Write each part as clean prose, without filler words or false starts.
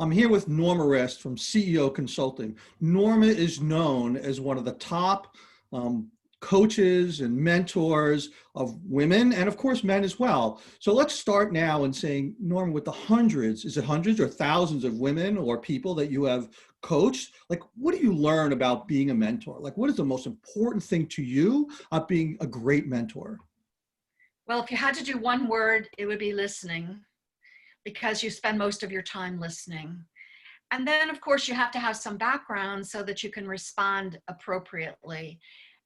I'm here with Norma Rist from CEO Consulting. Norma is known as one of the top coaches and mentors of women and of course men as well. So let's start now in saying, Norma, with the hundreds, is it hundreds or thousands of women or people that you have coached? Like, what do you learn about being a mentor? Like, what is the most important thing to you about being a great mentor? Well, if you had to do one word, it would be listening, because you spend most of your time listening. And then, of course, you have to have some background so that you can respond appropriately.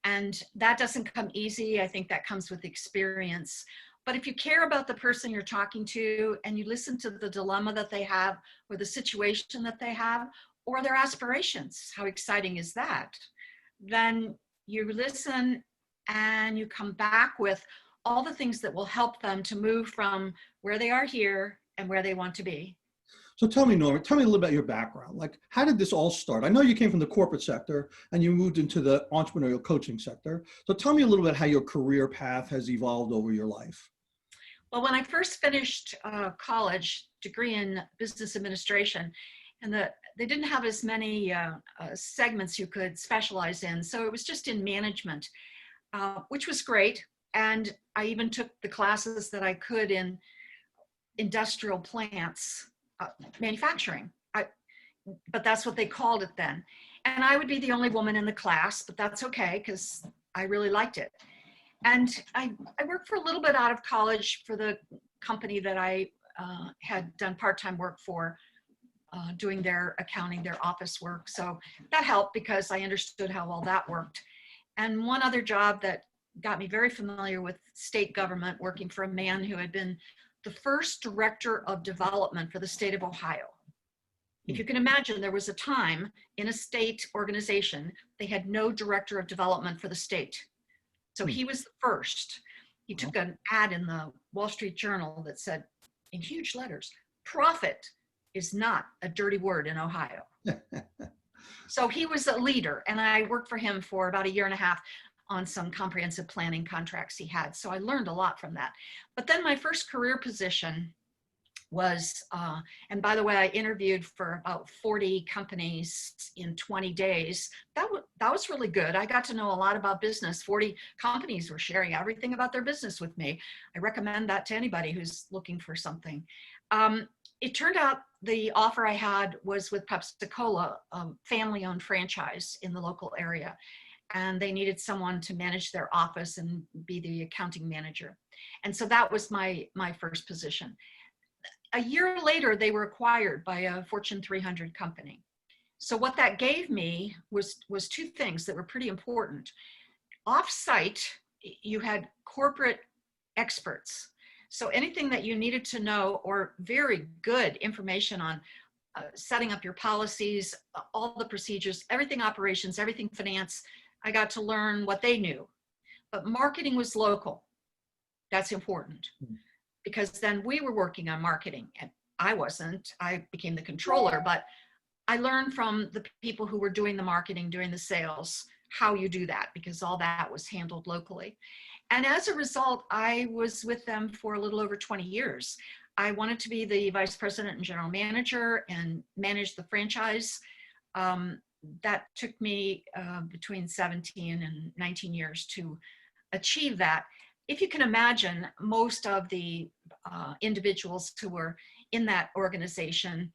And that doesn't come easy. I think that comes with experience. But if you care about the person you're talking to and you listen to the dilemma that they have or the situation that they have or their aspirations, how exciting is that? Then you listen and you come back with all the things that will help them to move from where they are here and where they want to be. So tell me, Norma, tell me a little about your background. Like, how did this all start? I know you came from the corporate sector and you moved into the entrepreneurial coaching sector. So tell me a little bit how your career path has evolved over your life. Well, when I first finished college degree in business administration, and they didn't have as many segments you could specialize in. So it was just in management, which was great. And I even took the classes that I could in industrial plants, manufacturing, but that's what they called it then. And I would be the only woman in the class, but that's okay because I really liked it. And I worked for a little bit out of college for the company that I had done part-time work for, doing their accounting, their office work. So that helped because I understood how well that worked. And one other job that got me very familiar with state government, working for a man who had been the first director of development for the state of Ohio. If you can imagine, there was a time in a state organization, they had no director of development for the state. So he was the first. He took an ad in the Wall Street Journal that said, in huge letters, "Profit is not a dirty word in Ohio." So he was a leader, and I worked for him for about a year and a half on some comprehensive planning contracts he had. So I learned a lot from that. But then my first career position was, and by the way, I interviewed for about 40 companies in 20 days. That was really good. I got to know a lot about business. 40 companies were sharing everything about their business with me. I recommend that to anybody who's looking for something. It turned out the offer I had was with Pepsi-Cola, family-owned franchise in the local area. And they needed someone to manage their office and be the accounting manager. And so that was my first position. A year later, they were acquired by a Fortune 300 company. So what that gave me was two things that were pretty important. Off-site, you had corporate experts. So anything that you needed to know, or very good information on setting up your policies, all the procedures, everything operations, everything finance, I got to learn what they knew. But marketing was local. That's important because then we were working on marketing and I wasn't. I became the controller, but I learned from the people who were doing the marketing, doing the sales, how you do that, because all that was handled locally. And as a result, I was with them for a little over 20 years. I wanted to be the vice president and general manager and manage the franchise. That took me between 17 and 19 years to achieve that. If you can imagine, most of the individuals who were in that organization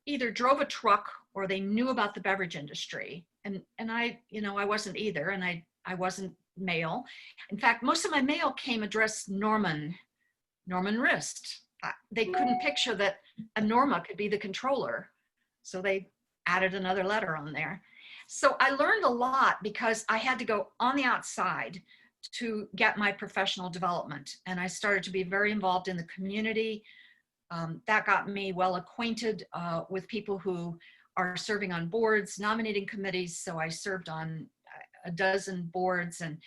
either drove a truck or they knew about the beverage industry. And I wasn't either, and I wasn't male. In fact, most of my mail came addressed Norma Rist. They couldn't picture that a Norma could be the controller. So they added another letter on there. So I learned a lot because I had to go on the outside to get my professional development. And I started to be very involved in the community. That got me well acquainted with people who are serving on boards, nominating committees. So I served on a dozen boards and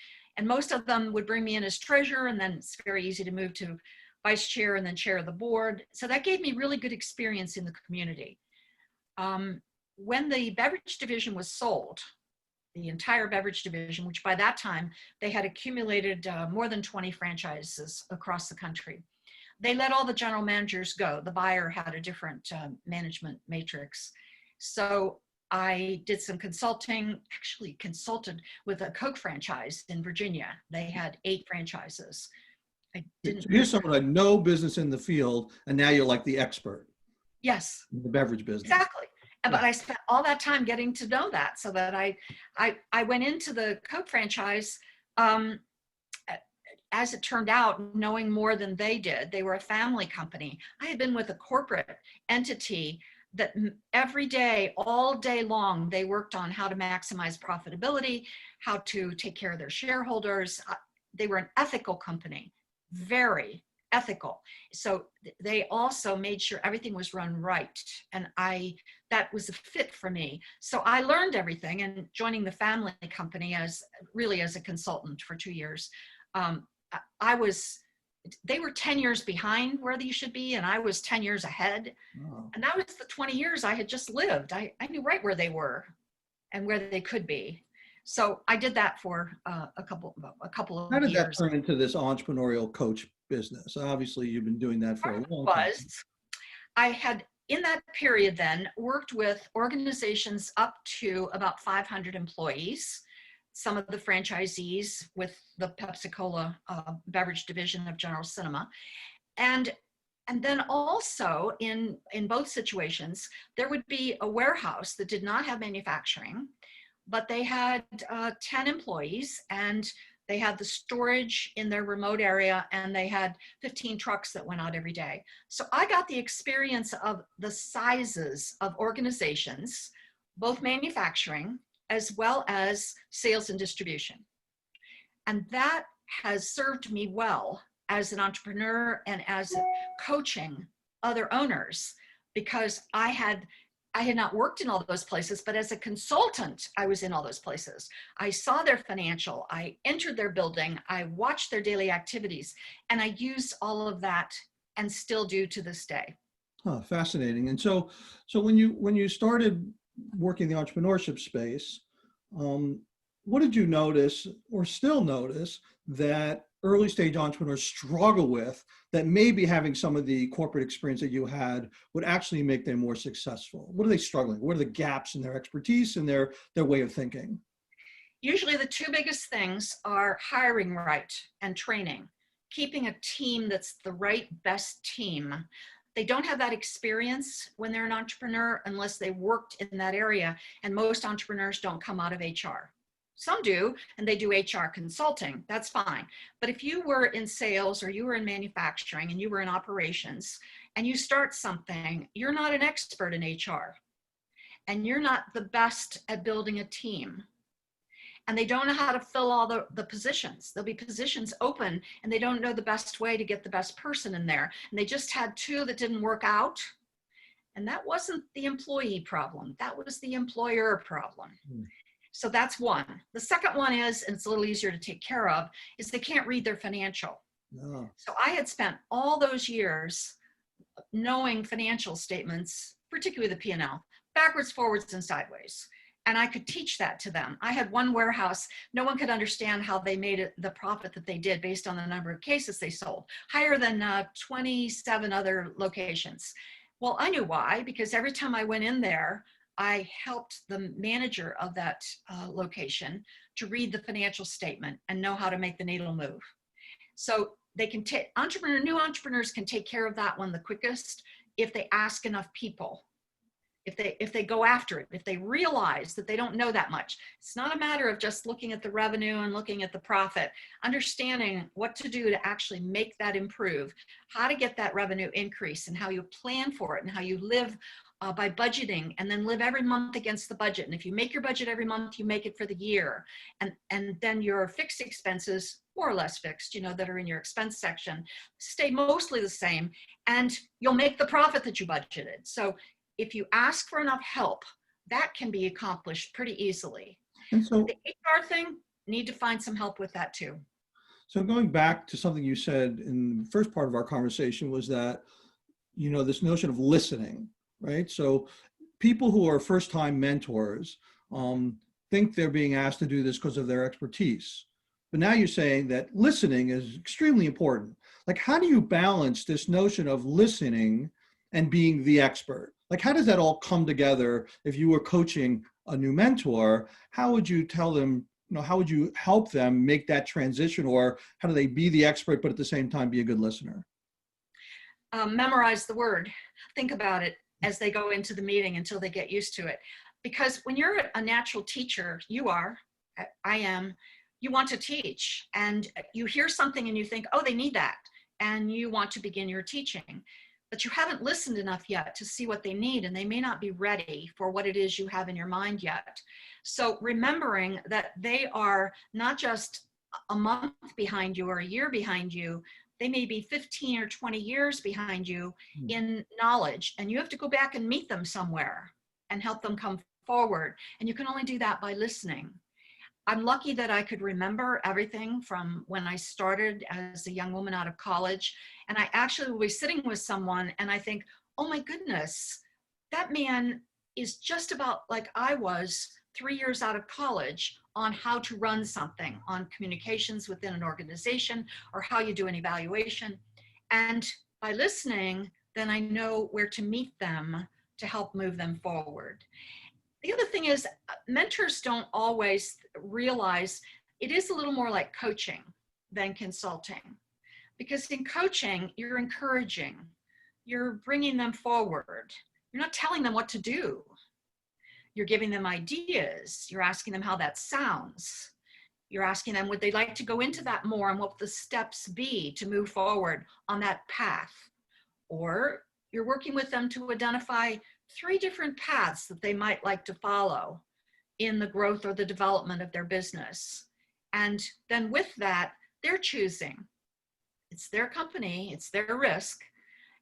most of them would bring me in as treasurer, and then it's very easy to move to vice chair and then chair of the board. So that gave me really good experience in the community. When the beverage division was sold, the entire beverage division, which by that time they had accumulated more than 20 franchises across the country. they let all the general managers go. The buyer had a different management matrix. So I did some consulting, actually consulted with a Coke franchise in Virginia. They had 8 franchises. I didn't. So you're someone who had no business in the field, and now you're like the expert Yes, in the beverage business. exactly. Yeah. But I spent all that time getting to know that, so that I went into the Coke franchise, as it turned out, knowing more than they did. They were a family company. I had been with a corporate entity that every day, all day long, they worked on how to maximize profitability, how to take care of their shareholders. They were an ethical company, very ethical. So they also made sure everything was run right. And that was a fit for me. So I learned everything, and joining the family company as a consultant for 2 years. They were 10 years behind where they should be, and I was 10 years ahead. Oh. And that was the 20 years I had just lived. I knew right where they were and where they could be. So I did that for a couple of years. How did that turn into this entrepreneurial coach business? Obviously, you've been doing that for a long time. I had, in that period then, worked with organizations up to about 500 employees, some of the franchisees with the Pepsi-Cola beverage division of General Cinema. And then also in both situations, there would be a warehouse that did not have manufacturing, but they had 10 employees, and they had the storage in their remote area, and they had 15 trucks that went out every day. So I got the experience of the sizes of organizations, both manufacturing as well as sales and distribution. And that has served me well as an entrepreneur and as coaching other owners, because I had not worked in all those places, but as a consultant, I was in all those places. I saw their financial, I entered their building, I watched their daily activities, and I used all of that and still do to this day. Huh, fascinating. And so when you started working the entrepreneurship space, what did you notice or still notice that early stage entrepreneurs struggle with, that maybe having some of the corporate experience that you had would actually make them more successful? What are they struggling? What are the gaps in their expertise and their way of thinking? Usually the 2 biggest things are hiring right and training, keeping a team that's the right, best team. They don't have that experience when they're an entrepreneur unless they worked in that area. And most entrepreneurs don't come out of HR. Some do, and they do HR consulting. That's fine. But if you were in sales, or you were in manufacturing, and you were in operations, and you start something, you're not an expert in HR. And you're not the best at building a team. And they don't know how to fill all the positions. There'll be positions open, and they don't know the best way to get the best person in there. And they just had 2 that didn't work out. And that wasn't the employee problem. That was the employer problem. So that's one. The second one is, and it's a little easier to take care of, is they can't read their financial. No. So I had spent all those years knowing financial statements, particularly the P&L, backwards, forwards, and sideways. And I could teach that to them. I had one warehouse, no one could understand how they made it, the profit that they did based on the number of cases they sold, higher than 27 other locations. Well, I knew why, because every time I went in there, I helped the manager of that location to read the financial statement and know how to make the needle move. So they can take, new entrepreneurs can take care of that one the quickest if they ask enough people. If they go after it, if they realize that they don't know that much. It's not a matter of just looking at the revenue and looking at the profit, understanding what to do to actually make that improve, how to get that revenue increase, and how you plan for it, and how you live by budgeting, and then live every month against the budget. And if you make your budget every month, you make it for the year. And then your fixed expenses, more or less fixed, that are in your expense section, stay mostly the same, and you'll make the profit that you budgeted. So if you ask for enough help, that can be accomplished pretty easily. And so the HR thing, need to find some help with that too. So going back to something you said in the first part of our conversation was that, this notion of listening, right? So people who are first-time mentors think they're being asked to do this because of their expertise. But now you're saying that listening is extremely important. Like, how do you balance this notion of listening and being the expert? Like, how does that all come together? If you were coaching a new mentor, how would you tell them, how would you help them make that transition, or how do they be the expert, but at the same time be a good listener? Memorize the word. Think about it as they go into the meeting until they get used to it. Because when you're a natural teacher, you are, I am, you want to teach, and you hear something and you think, oh, they need that. And you want to begin your teaching, but you haven't listened enough yet to see what they need, and they may not be ready for what it is you have in your mind yet. So remembering that they are not just a month behind you or a year behind you, they may be 15 or 20 years behind you in knowledge, and you have to go back and meet them somewhere and help them come forward. And you can only do that by listening. I'm lucky that I could remember everything from when I started as a young woman out of college. And I actually will be sitting with someone and I think, oh my goodness, that man is just about like I was 3 years out of college on how to run something, on communications within an organization, or how you do an evaluation. And by listening, then I know where to meet them to help move them forward. The other thing is, mentors don't always realize it is a little more like coaching than consulting. Because in coaching, you're encouraging, you're bringing them forward. You're not telling them what to do. You're giving them ideas. You're asking them how that sounds. You're asking them, would they like to go into that more, and what would the steps be to move forward on that path? Or you're working with them to identify 3 different paths that they might like to follow in the growth or the development of their business. And then with that, they're choosing. It's their company, it's their risk.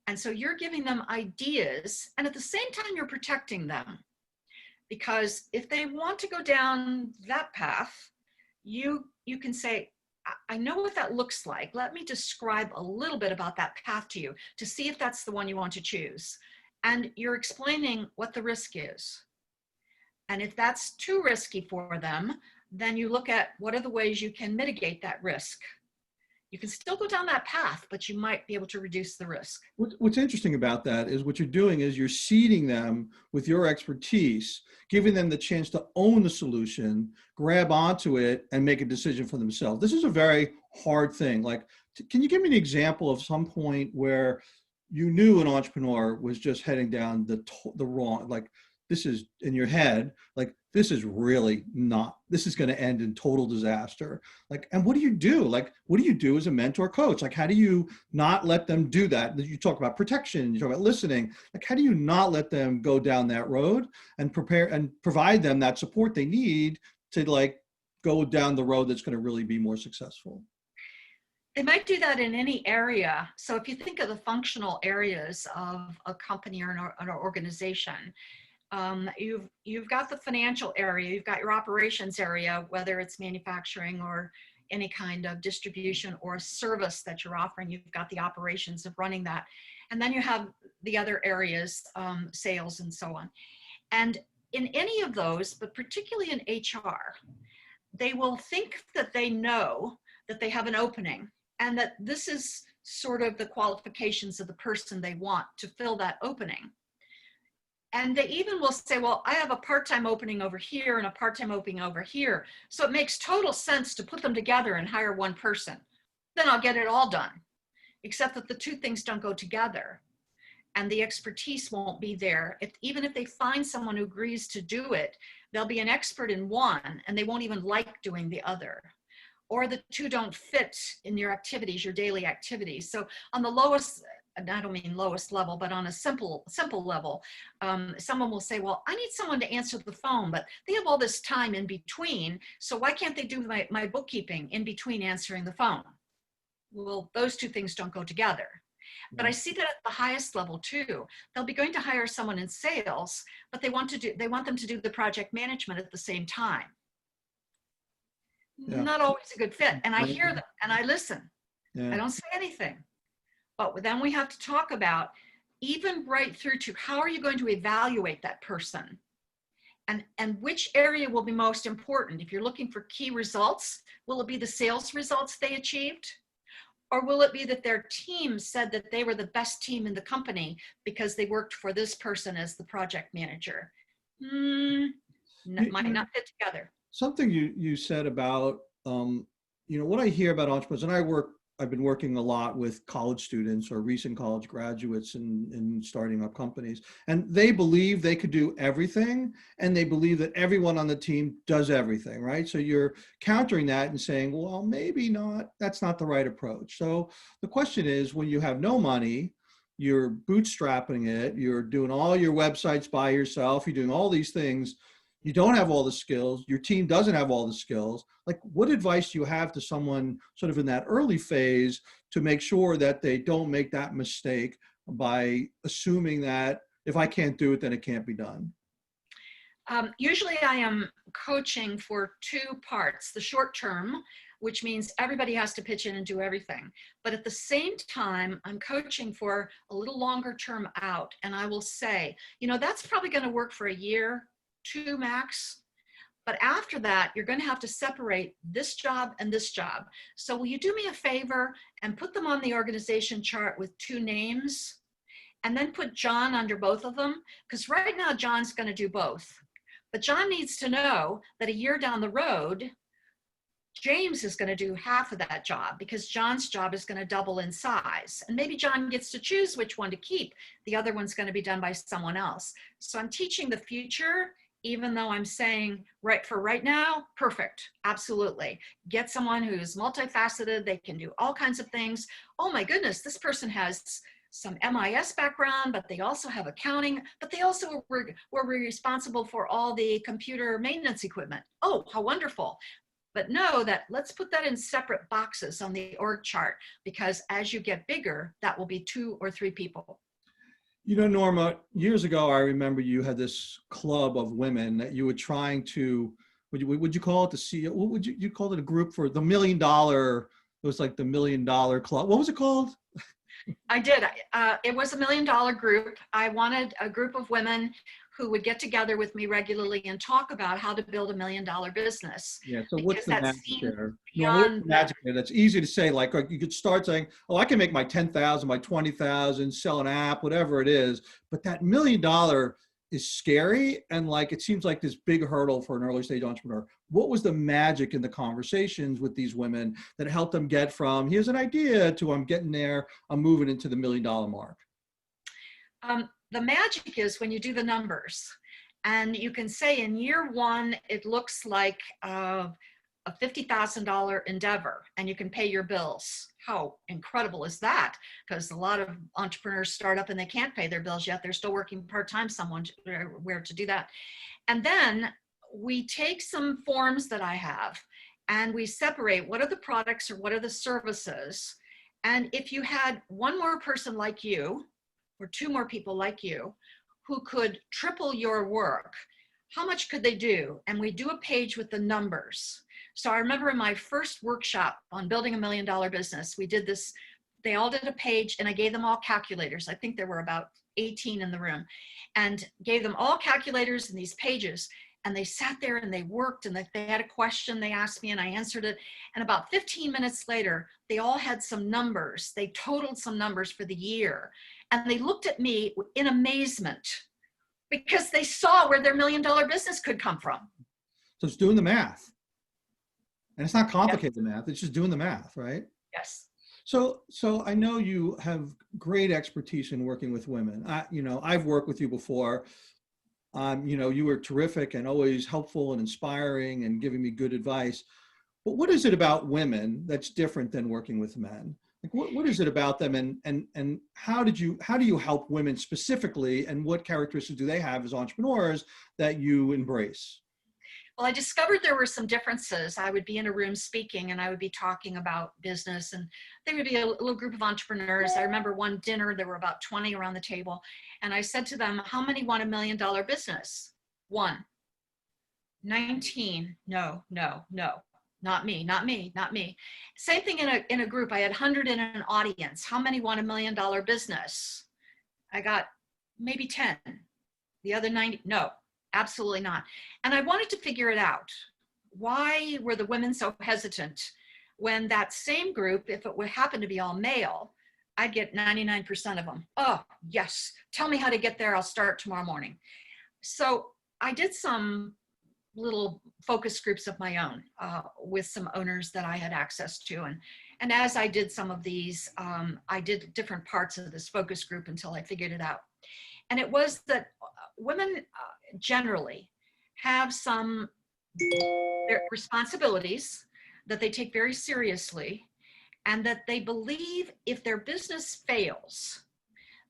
And so you're giving them ideas, and at the same time, you're protecting them. Because if they want to go down that path, you can say, I know what that looks like. Let me describe a little bit about that path to you to see if that's the one you want to choose. And you're explaining what the risk is. And if that's too risky for them, then you look at what are the ways you can mitigate that risk. You can still go down that path, but you might be able to reduce the risk. What's interesting about that is what you're doing is you're seeding them with your expertise, giving them the chance to own the solution, grab onto it, and make a decision for themselves. This is a very hard thing. Like, can you give me an example of some point where you knew an entrepreneur was just heading down the wrong, like, this is in your head, like, this is really not, this is going to end in total disaster. Like, and what do you do? Like, what do you do as a mentor coach? Like, how do you not let them do that? You talk about protection, you talk about listening. Like, how do you not let them go down that road and prepare and provide them that support they need to, like, go down the road that's going to really be more successful? They might do that in any area. So if you think of the functional areas of a company or an organization, you've got the financial area, you've got your operations area, whether it's manufacturing or any kind of distribution or a service that you're offering, you've got the operations of running that. And then you have the other areas, sales and so on. And in any of those, but particularly in HR, they will think that they know that they have an opening and that this is sort of the qualifications of the person they want to fill that opening. And they even will say, well, I have a part-time opening over here and a part-time opening over here. So it makes total sense to put them together and hire one person. Then I'll get it all done, except that the 2 things don't go together and the expertise won't be there. Even if they find someone who agrees to do it, they'll be an expert in one and they won't even like doing the other. Or the 2 don't fit in your activities, your daily activities. So on the lowest, I don't mean lowest level, but on a simple level, someone will say, well, I need someone to answer the phone, but they have all this time in between. So why can't they do my bookkeeping in between answering the phone? Well, those 2 things don't go together. But I see that at the highest level too. They'll be going to hire someone in sales, but they want them to do the project management at the same time. Yeah. Not always a good fit. And I hear them and I listen. Yeah. I don't say anything. But then we have to talk about even right through to how are you going to evaluate that person and which area will be most important. If you're looking for key results, will it be the sales results they achieved? Or will it be that their team said that they were the best team in the company because they worked for this person as the project manager? You Might know, not fit together. something you said about, what I hear about entrepreneurs, and I've been working a lot with college students or recent college graduates in starting up companies, and they believe they could do everything, and they believe that everyone on the team does everything, right? So you're countering that and saying, well, maybe not, that's not the right approach. So the question is, when you have no money, you're bootstrapping it, you're doing all your websites by yourself, you're doing all these things, you don't have all the skills, your team doesn't have all the skills. Like, what advice do you have to someone sort of in that early phase to make sure that they don't make that mistake by assuming that if I can't do it, then it can't be done? Usually I am coaching for two parts: the short term, which means everybody has to pitch in and do everything. But at the same time, I'm coaching for a little longer term out. And I will say, that's probably going to work for a year, two max. But after that, you're going to have to separate this job and this job. So will you do me a favor and put them on the organization chart with two names, and then put John under both of them? Because right now, John's going to do both. But John needs to know that a year down the road, James is going to do half of that job, because John's job is going to double in size. And maybe John gets to choose which one to keep. The other one's going to be done by someone else. So I'm teaching the future, even though I'm saying right now, perfect, absolutely. Get someone who's multifaceted, they can do all kinds of things. Oh my goodness, this person has some MIS background, but they also have accounting, but they also were responsible for all the computer maintenance equipment. Oh, how wonderful. But know that let's put that in separate boxes on the org chart, because as you get bigger, that will be 2 or 3 people. Norma, years ago, I remember you had this club of women that you were trying to, would you call it the CEO? What would you call it, a group for the $1 million? It was like the $1 million club. What was it called? I did. It was $1 million group. I wanted a group of women who would get together with me regularly and talk about how to build $1 million business. Yeah. So what's the magic there? Beyond the magic there? That's easy to say. Like you could start saying, "Oh, I can make my 10,000, my 20,000, sell an app, whatever it is." But that $1 million is scary, and like it seems like this big hurdle for an early stage entrepreneur. What was the magic in the conversations with these women that helped them get from here's an idea to I'm getting there, I'm moving into the $1 million mark? The magic is when you do the numbers, and you can say in year 1, it looks like a $50,000 endeavor, and you can pay your bills. How incredible is that? Because a lot of entrepreneurs start up and they can't pay their bills yet. They're still working part-time somewhere to do that. And then we take some forms that I have and we separate what are the products or what are the services. And if you had one more person like you, or 2 more people like you, who could triple your work, how much could they do? And we do a page with the numbers. So I remember in my first workshop on building $1 million business, we did this, they all did a page, and I gave them all calculators. I think there were about 18 in the room, and gave them all calculators and these pages. And they sat there and they worked, and they had a question they asked me and I answered it. And about 15 minutes later, they all had some numbers. They totaled some numbers for the year. And they looked at me in amazement, because they saw where their $1 million business could come from. So it's doing the math. And it's not complicated Yes. math, it's just doing the math, right? Yes. So I know you have great expertise in working with women. I've worked with you before. You were terrific and always helpful and inspiring and giving me good advice. But what is it about women that's different than working with men? Like what is it about them, and how do you help women specifically, and what characteristics do they have as entrepreneurs that you embrace? Well, I discovered there were some differences. I would be in a room speaking and I would be talking about business, and there would be a little group of entrepreneurs. I remember one dinner, there were about 20 around the table. And I said to them, how many want $1 million business? 1. 19. No. Not me. Same thing in a group. I had 100 in an audience. How many want $1 million business? I got maybe 10. The other 90, no. Absolutely not. And I wanted to figure it out. Why were the women so hesitant? when that same group, if it would happen to be all male, I'd get 99% of them. Oh, yes. Tell me how to get there. I'll start tomorrow morning. So I did some little focus groups of my own with some owners that I had access to. And as I did some of these, I did different parts of this focus group until I figured it out. And it was that women generally have some their responsibilities that they take very seriously, and that they believe if their business fails,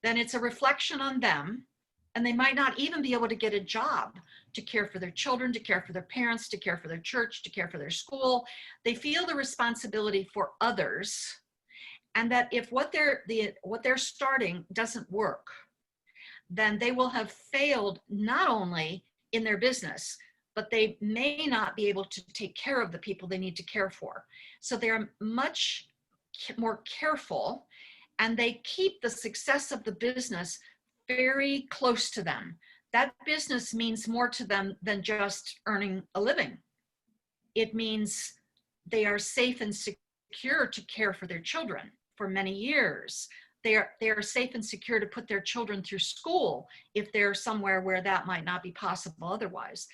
then it's a reflection on them, and they might not even be able to get a job to care for their children, to care for their parents, to care for their church, to care for their school. They feel the responsibility for others, and that if what they're starting doesn't work, then they will have failed not only in their business, but they may not be able to take care of the people they need to care for. So they're much more careful, and they keep the success of the business very close to them. That business means more to them than just earning a living. It means they are safe and secure to care for their children for many years. They are safe and secure to put their children through school if they're somewhere where that might not be possible otherwise.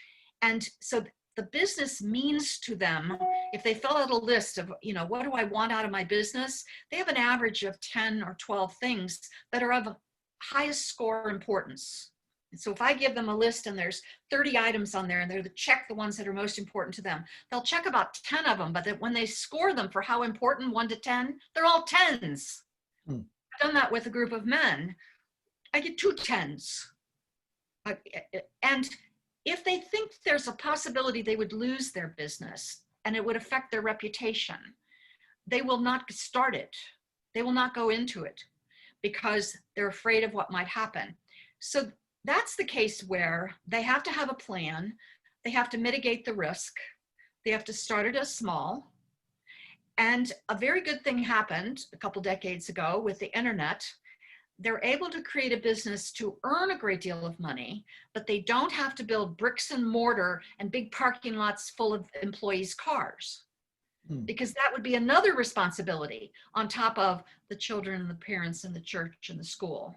And so the business means to them, if they fill out a list of, what do I want out of my business? They have an average of 10 or 12 things that are of highest score importance. And so if I give them a list and there's 30 items on there and they're to check the ones that are most important to them, they'll check about 10 of them, but when they score them for how important, 1 to 10, they're all 10s. I've done that with a group of men. I get 2 10s. And if they think there's a possibility they would lose their business and it would affect their reputation, they will not start it. They will not go into it because they're afraid of what might happen. So that's the case where they have to have a plan. They have to mitigate the risk. They have to start it as small. And a very good thing happened a couple decades ago with the internet. They're able to create a business to earn a great deal of money, but they don't have to build bricks and mortar and big parking lots full of employees' cars, because that would be another responsibility on top of the children and the parents and the church and the school.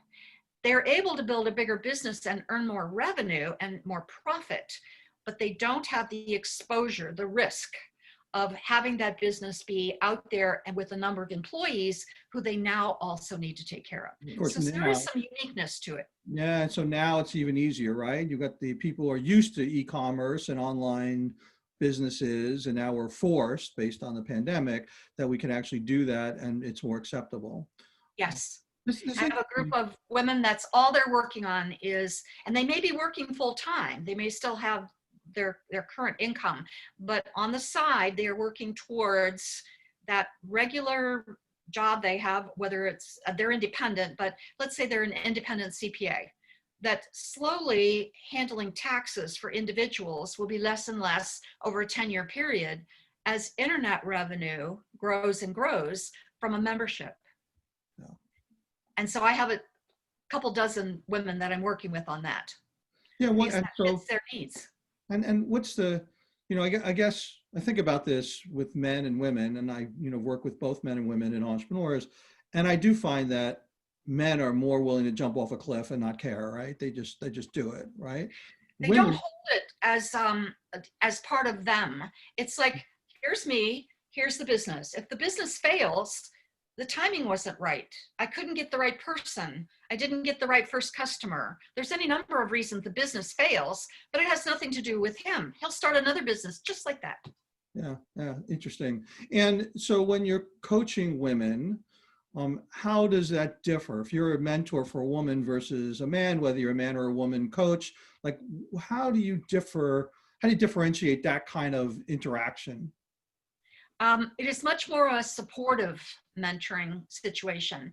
They're able to build a bigger business and earn more revenue and more profit, but they don't have the exposure, the risk of having that business be out there and with a number of employees who they now also need to take care of. Of course, so there is some uniqueness to it. Yeah, and so now it's even easier, right? You've got the people who are used to e-commerce and online businesses, and now we're forced, based on the pandemic, that we can actually do that, and it's more acceptable. Yes. I have a group of women that's all they're working on is, and they may be working full time. They may still have their current income, but on the side, they are working towards that regular job they have, whether it's, they're independent, but let's say they're an independent CPA, that slowly handling taxes for individuals will be less and less over a 10-year period as internet revenue grows and grows from a membership. Yeah. And so I have a couple dozen women that I'm working with on that. Yeah, well, and so fits their needs. And what's the, I guess I think about this with men and women, and I, work with both men and women and entrepreneurs, and I do find that men are more willing to jump off a cliff and not care, right? They just do it, right? They don't hold it as part of them. It's like, here's me, here's the business. If the business fails, the timing wasn't right. I couldn't get the right person. I didn't get the right first customer. There's any number of reasons the business fails, but it has nothing to do with him. He'll start another business just like that. Yeah, interesting. And so when you're coaching women, how does that differ? If you're a mentor for a woman versus a man, whether you're a man or a woman coach, like how do you differentiate that kind of interaction? It is much more a supportive mentoring situation.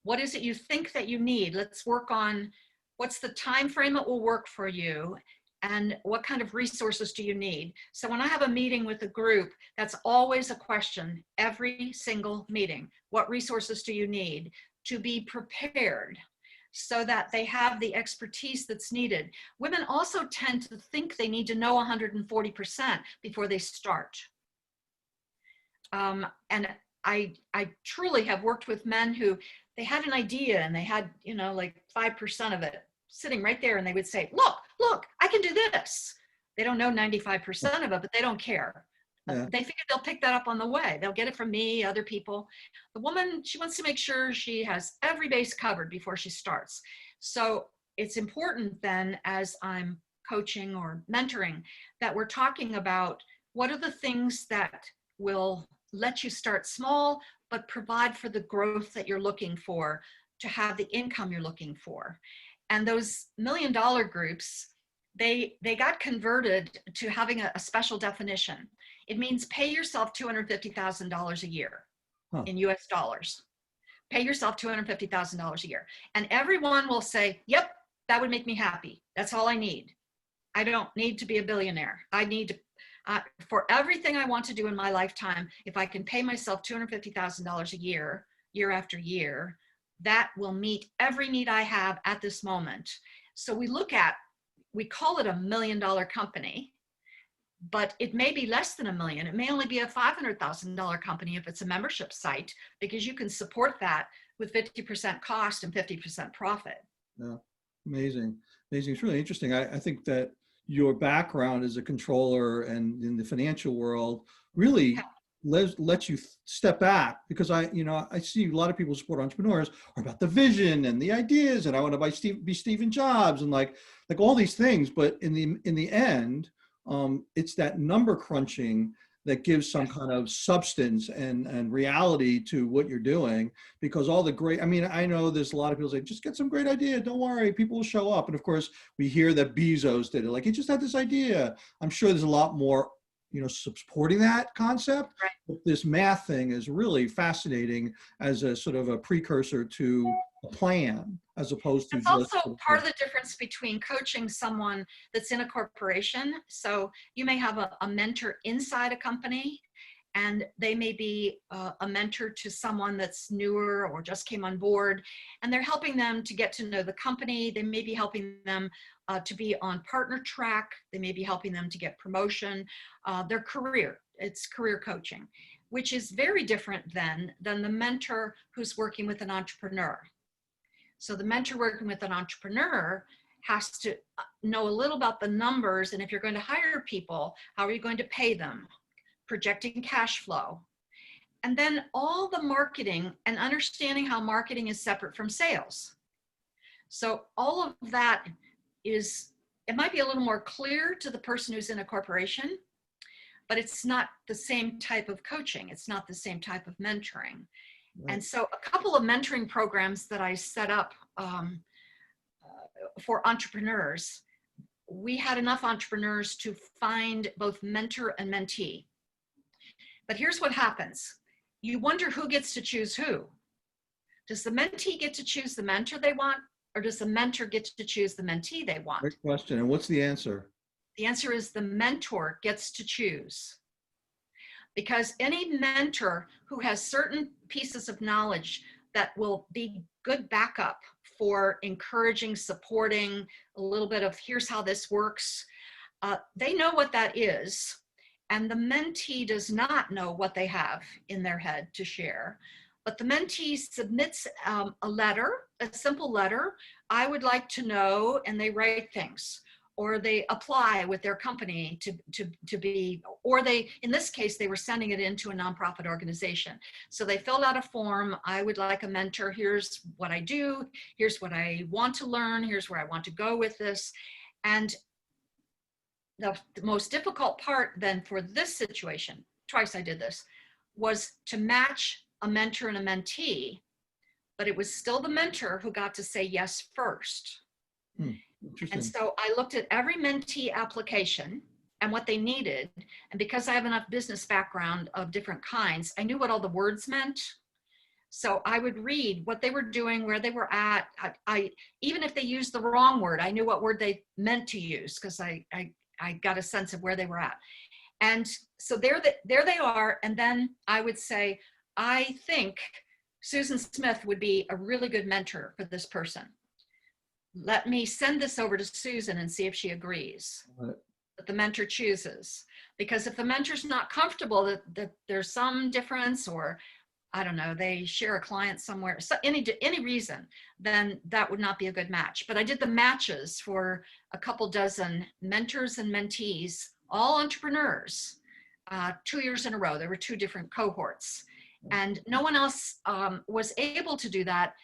What is it you think that you need? Let's work on what's the time frame that will work for you, and what kind of resources do you need? So when I have a meeting with a group, that's always a question, every single meeting. What resources do you need to be prepared so that they have the expertise that's needed? Women also tend to think they need to know 140% before they start. And I truly have worked with men who they had an idea and they had, like 5% of it sitting right there. And they would say, look, I can do this. They don't know 95% of it, but they don't care. Yeah. They figure they'll pick that up on the way. They'll get it from me, other people. The woman, she wants to make sure she has every base covered before she starts. So it's important then, as I'm coaching or mentoring, that we're talking about what are the things that will let you start small, but provide for the growth that you're looking for, to have the income you're looking for. And those $1 million groups, they got converted to having a special definition. It means pay yourself $250,000 a year in US dollars. Pay yourself $250,000 a year. And everyone will say, yep, that would make me happy. That's all I need. I don't need to be a billionaire. I need to, for everything I want to do in my lifetime, if I can pay myself $250,000 a year, year after year, that will meet every need I have at this moment. So we call it $1 million company, but it may be less than $1 million. It may only be a $500,000 company if it's a membership site, because you can support that with 50% cost and 50% profit. Yeah, amazing. It's really interesting. I think that your background as a controller and in the financial world really lets you step back, because I see a lot of people support entrepreneurs are about the vision and the ideas, and I want to be Stephen Jobs and like all these things. But in the end, it's that number crunching that gives some kind of substance and reality to what you're doing, because all the great, I know there's a lot of people say, just get some great idea. Don't worry, people will show up. And of course we hear that Bezos did it. Like, he just had this idea. I'm sure there's a lot more, supporting that concept. Right. But this math thing is really fascinating as a sort of a precursor to a plan, as opposed to it's just also part of the difference between coaching someone that's in a corporation. So you may have a mentor inside a company, and they may be a mentor to someone that's newer or just came on board, and they're helping them to get to know the company. They may be helping them to be on partner track. They may be helping them to get promotion, their career. It's career coaching, which is very different than the mentor who's working with an entrepreneur. So the mentor working with an entrepreneur has to know a little about the numbers. And if you're going to hire people, how are you going to pay them? Projecting cash flow. And then all the marketing and understanding how marketing is separate from sales. So all of that it might be a little more clear to the person who's in a corporation, but it's not the same type of coaching. It's not the same type of mentoring. Right. And so a couple of mentoring programs that I set up for entrepreneurs, we had enough entrepreneurs to find both mentor and mentee. But here's what happens. You wonder who gets to choose who. Does the mentee get to choose the mentor they want, or does the mentor get to choose the mentee they want? Great question. And what's the answer? The answer is the mentor gets to choose. Because any mentor who has certain pieces of knowledge that will be good backup for encouraging, supporting, a little bit of here's how this works, they know what that is. And the mentee does not know what they have in their head to share. But the mentee submits a letter, a simple letter. I would like to know, and they write things. Or they apply with their company to be, or they, in this case, they were sending it into a nonprofit organization. So they filled out a form. I would like a mentor. Here's what I do. Here's what I want to learn. Here's where I want to go with this. And the most difficult part then for this situation, twice I did this, was to match a mentor and a mentee, but it was still the mentor who got to say yes first. And so I looked at every mentee application and what they needed. And because I have enough business background of different kinds, I knew what all the words meant. So I would read what they were doing, where they were at. Even if they used the wrong word, I knew what word they meant to use, because I got a sense of where they were at. And so there they are. And then I would say, I think Susan Smith would be a really good mentor for this person. Let me send this over to Susan and see if she agrees. Right. But the mentor chooses, Because if the mentor's not comfortable that there's some difference, or I don't know, they share a client somewhere, so any reason, then that would not be a good match. But I did the matches for a couple dozen mentors and mentees, all entrepreneurs, 2 years in a row. There were 2 different cohorts, and no one else was able to do that.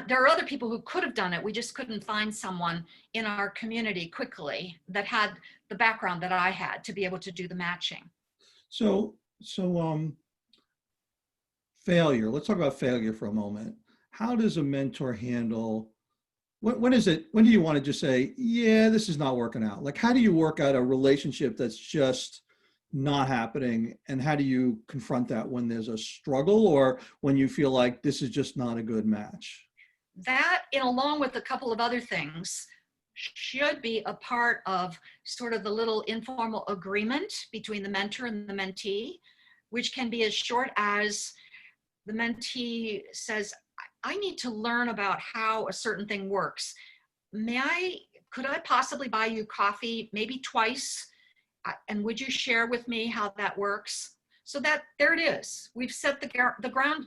There are other people who could have done it. We just couldn't find someone in our community quickly that had the background that I had to be able to do the matching. So failure. Let's talk about failure for a moment. How does a mentor handle, when do you want to just say, yeah, this is not working out? Like, how do you work out a relationship that's just not happening? And how do you confront that when there's a struggle or when you feel like this is just not a good match? That, and along with a couple of other things, should be a part of sort of the little informal agreement between the mentor and the mentee, which can be as short as the mentee says, I need to learn about how a certain thing works. Could I possibly buy you coffee maybe twice? And would you share with me how that works? So that there it is. We've set the ground.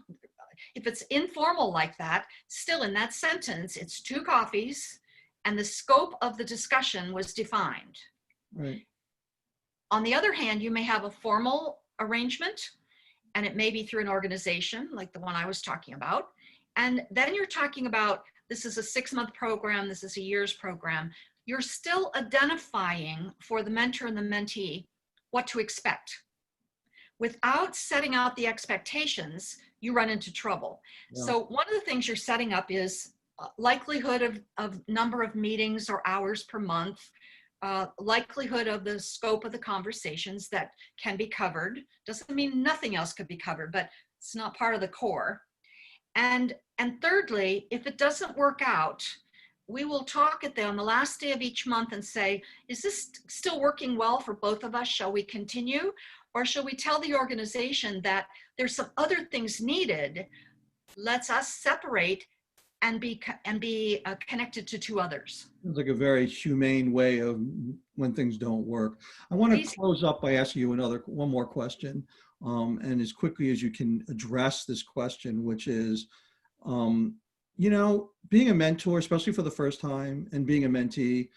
If it's informal like that, still in that sentence, it's 2 coffees and the scope of the discussion was defined. Right. On the other hand, you may have a formal arrangement, and it may be through an organization like the one I was talking about. And then you're talking about, this is a 6-month program, this is a year's program. You're still identifying for the mentor and the mentee what to expect. Without setting out the expectations, you run into trouble. Yeah. So one of the things you're setting up is likelihood of number of meetings or hours per month, likelihood of the scope of the conversations that can be covered. Doesn't mean nothing else could be covered, but it's not part of the core. And thirdly, if it doesn't work out, we will talk on the last day of each month and say, is this still working well for both of us? Shall we continue? Or shall we tell the organization that there's some other things needed? Let's us separate and be connected to 2 others. It's like a very humane way of when things don't work. I want to close up by asking you one more question, and as quickly as you can address this question, which is, being a mentor, especially for the first time, and being a mentee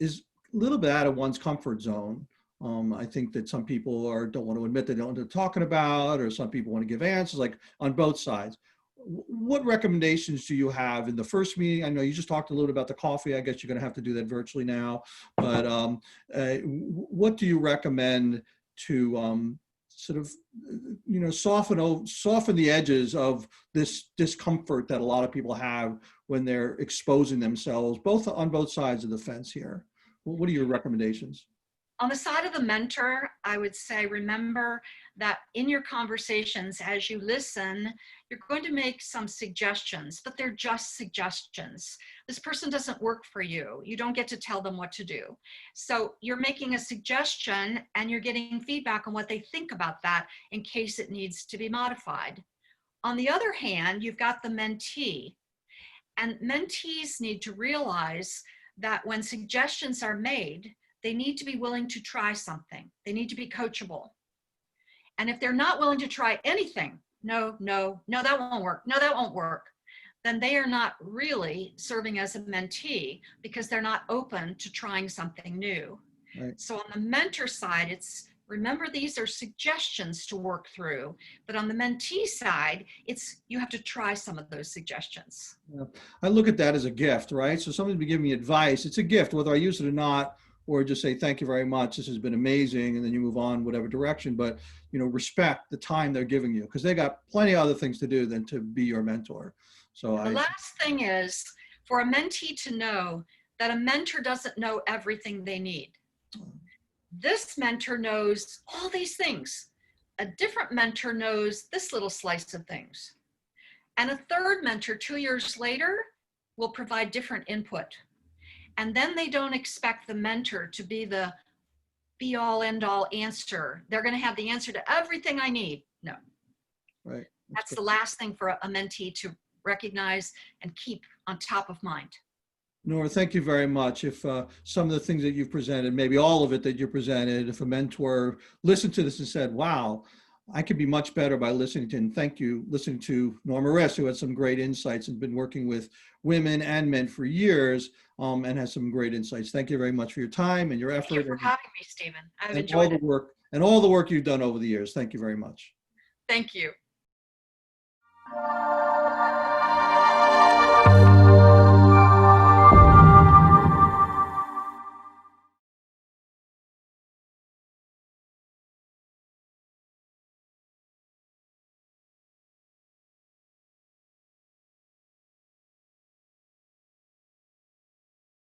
is a little bit out of one's comfort zone. I think that some people don't want to admit they don't know what they're talking about, or some people want to give answers, like on both sides. What recommendations do you have in the first meeting? I know you just talked a little about the coffee. I guess you're going to have to do that virtually now. But what do you recommend to sort of, soften the edges of this discomfort that a lot of people have when they're exposing themselves, on both sides of the fence here? What are your recommendations? On the side of the mentor, I would say, remember that in your conversations, as you listen, you're going to make some suggestions, but they're just suggestions. This person doesn't work for you. You don't get to tell them what to do. So you're making a suggestion and you're getting feedback on what they think about that in case it needs to be modified. On the other hand, you've got the mentee, and mentees need to realize that when suggestions are made, they need to be willing to try something. They need to be coachable. And if they're not willing to try anything, no, that won't work. No, that won't work. Then they are not really serving as a mentee because they're not open to trying something new. Right. So on the mentor side, it's remember these are suggestions to work through. But on the mentee side, you have to try some of those suggestions. Yeah. I look at that as a gift, right? So somebody's been giving me advice. It's a gift, whether I use it or not, or just say, thank you very much, this has been amazing, and then you move on whatever direction. But respect the time they're giving you, because they got plenty of other things to do than to be your mentor. So the last thing is for a mentee to know that a mentor doesn't know everything they need. This mentor knows all these things. A different mentor knows this little slice of things. And a third mentor 2 years later will provide different input. And then they don't expect the mentor to be the be all end all answer. They're going to have the answer to everything I need. No. Right. That's the last thing for a mentee to recognize and keep on top of mind. Nora, thank you very much. If some of the things that you've presented, maybe all of it that you presented, if a mentor listened to this and said, wow, I could be much better by listening to, and thank you, listening to Norma Rist, who had some great insights and been working with women and men for years, and has some great insights. Thank you very much for your time and your Thank you effort for having me, Stephen. I've and all enjoyed the it. work and all the work you've done over the years. Thank you very much. Thank you.